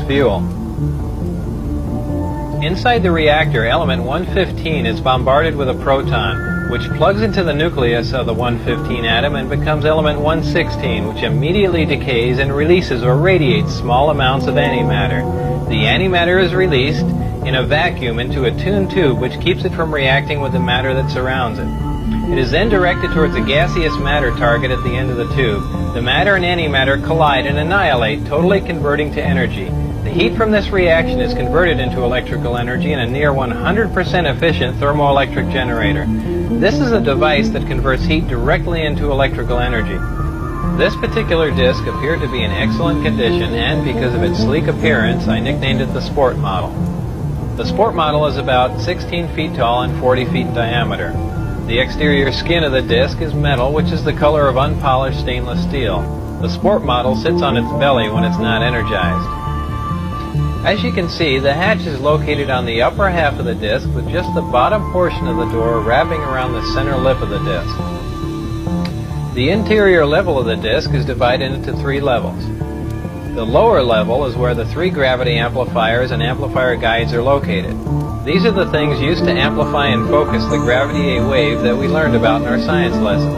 fuel. Inside the reactor, element 115 is bombarded with a proton, which plugs into the nucleus of the 115 atom and becomes element 116, which immediately decays and releases or radiates small amounts of antimatter. The antimatter is released in a vacuum into a tuned tube, which keeps it from reacting with the matter that surrounds it. It is then directed towards a gaseous matter target at the end of the tube. The matter and antimatter collide and annihilate, totally converting to energy. The heat from this reaction is converted into electrical energy in a near 100% efficient thermoelectric generator. This is a device that converts heat directly into electrical energy. This particular disc appeared to be in excellent condition, and because of its sleek appearance, I nicknamed it the Sport Model. The Sport Model is about 16 feet tall and 40 feet in diameter. The exterior skin of the disc is metal, which is the color of unpolished stainless steel. The Sport Model sits on its belly when it's not energized. As you can see, the hatch is located on the upper half of the disc, with just the bottom portion of the door wrapping around the center lip of the disc. The interior level of the disc is divided into 3 levels. The lower level is where the 3 gravity amplifiers and amplifier guides are located. These are the things used to amplify and focus the gravity wave that we learned about in our science lessons.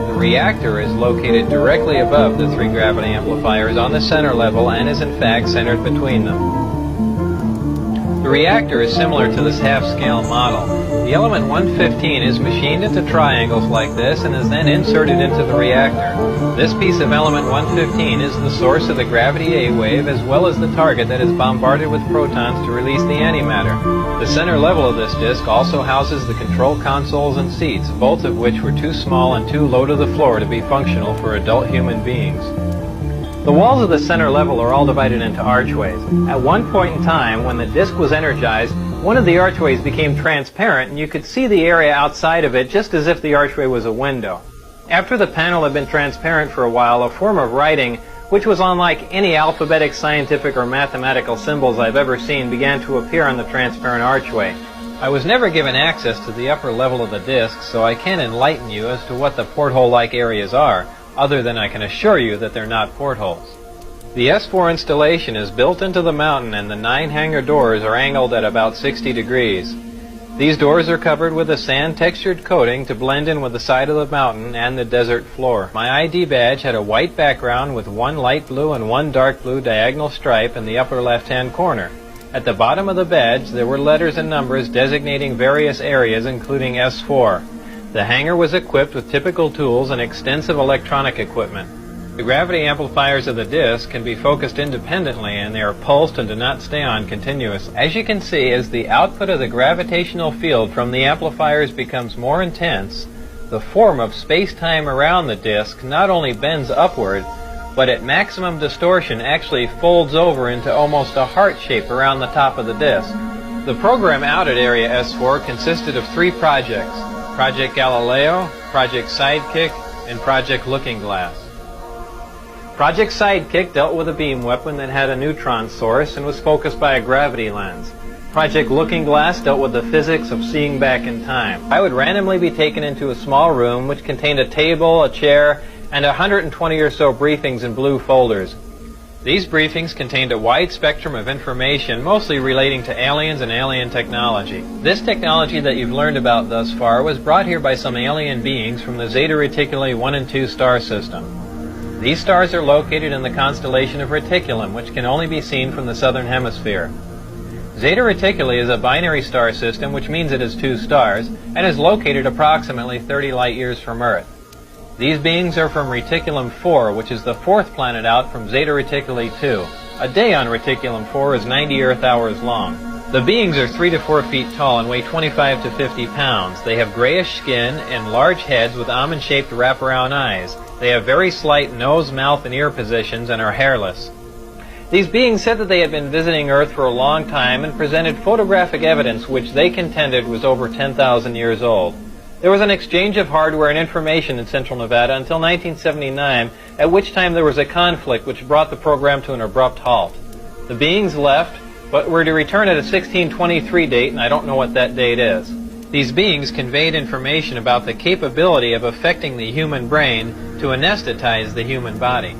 The reactor is located directly above the 3 gravity amplifiers on the center level and is in fact centered between them. The reactor is similar to this half-scale model. The element 115 is machined into triangles like this and is then inserted into the reactor. This piece of element 115 is the source of the gravity A wave, as well as the target that is bombarded with protons to release the antimatter. The center level of this disk also houses the control consoles and seats, both of which were too small and too low to the floor to be functional for adult human beings. The walls of the center level are all divided into archways. At one point in time, when the disk was energized, one of the archways became transparent and you could see the area outside of it just as if the archway was a window. After the panel had been transparent for a while, a form of writing, which was unlike any alphabetic, scientific, or mathematical symbols I've ever seen, began to appear on the transparent archway. I was never given access to the upper level of the disk, so I can't enlighten you as to what the porthole-like areas are, other than I can assure you that they're not portholes. The S4 installation is built into the mountain, and the 9 hangar doors are angled at about 60 degrees. These doors are covered with a sand-textured coating to blend in with the side of the mountain and the desert floor. My ID badge had a white background with 1 light blue and 1 dark blue diagonal stripe in the upper left-hand corner. At the bottom of the badge, there were letters and numbers designating various areas, including S4. The hangar was equipped with typical tools and extensive electronic equipment. The gravity amplifiers of the disc can be focused independently, and they are pulsed and do not stay on continuously. As you can see, as the output of the gravitational field from the amplifiers becomes more intense, the form of space-time around the disc not only bends upward, but at maximum distortion actually folds over into almost a heart shape around the top of the disc. The program out at Area S4 consisted of 3 projects: Project Galileo, Project Sidekick, and Project Looking Glass. Project Sidekick dealt with a beam weapon that had a neutron source and was focused by a gravity lens. Project Looking Glass dealt with the physics of seeing back in time. I would randomly be taken into a small room which contained a table, a chair, and 120 or so briefings in blue folders. These briefings contained a wide spectrum of information, mostly relating to aliens and alien technology. This technology that you've learned about thus far was brought here by some alien beings from the Zeta Reticuli 1 and 2 star system. These stars are located in the constellation of Reticulum, which can only be seen from the southern hemisphere. Zeta Reticuli is a binary star system, which means it has 2 stars, and is located approximately 30 light years from Earth. These beings are from Reticulum 4, which is the 4th planet out from Zeta Reticuli 2. A day on Reticulum 4 is 90 Earth hours long. The beings are 3 to 4 feet tall and weigh 25 to 50 pounds. They have grayish skin and large heads with almond-shaped wraparound eyes. They have very slight nose, mouth, and ear positions and are hairless. These beings said that they had been visiting Earth for a long time and presented photographic evidence which they contended was over 10,000 years old. There was an exchange of hardware and information in Central Nevada until 1979, at which time there was a conflict which brought the program to an abrupt halt. The beings left, but were to return at a 1623 date, and I don't know what that date is. These beings conveyed information about the capability of affecting the human brain to anesthetize the human body.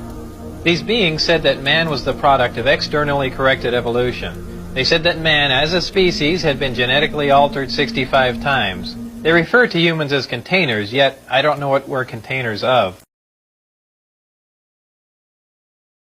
These beings said that man was the product of externally corrected evolution. They said that man, as a species, had been genetically altered 65 times. They refer to humans as containers, yet I don't know what we're containers of.